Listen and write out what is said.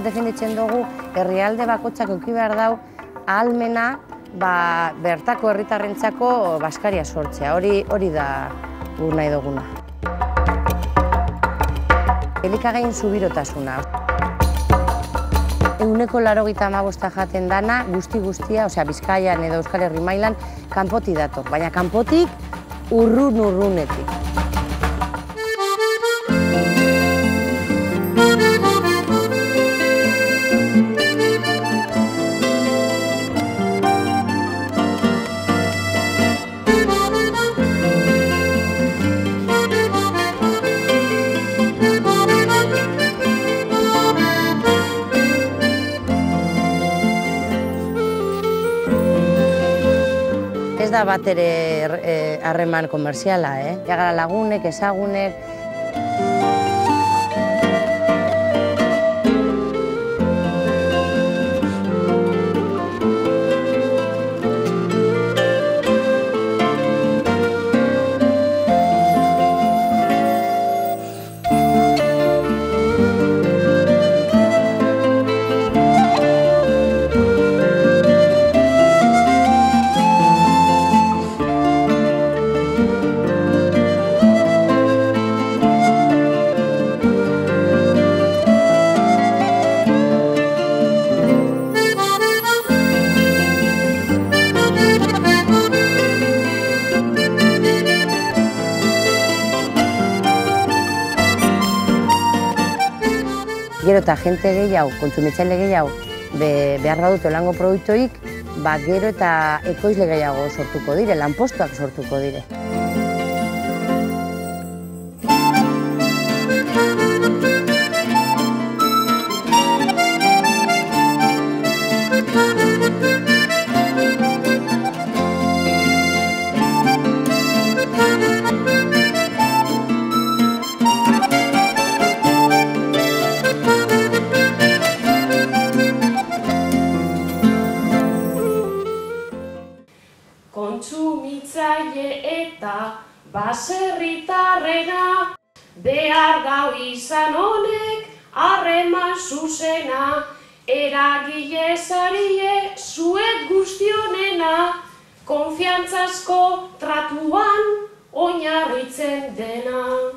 Defenditzen dugu herrialde bakoitzak eduki behar dau ahalmena bertako herritarrentzako baskaria sortzea. Hori da gu nahi duguna. Elikagaien zubirotasuna. 85% jaten dana, guztia, Bizkaian edo Euskal Herri mailan, kanpotik dator, baina kanpotik urrunetik. Ez da bat ere harreman komerziala, Gara lagunek, ezagunek. Gero eta jente gehiago, kontsumitzaile gehiago, behar badut olango produktuik, gero eta ekoizle gehiago sortuko dire, lanpostuak sortuko dire. Kontsumitzaile eta baserritarrena, behar gau izan honek harreman zuzena, eragile zarie zuek guztionena, konfiantzazko tratuan oinarritzen dena.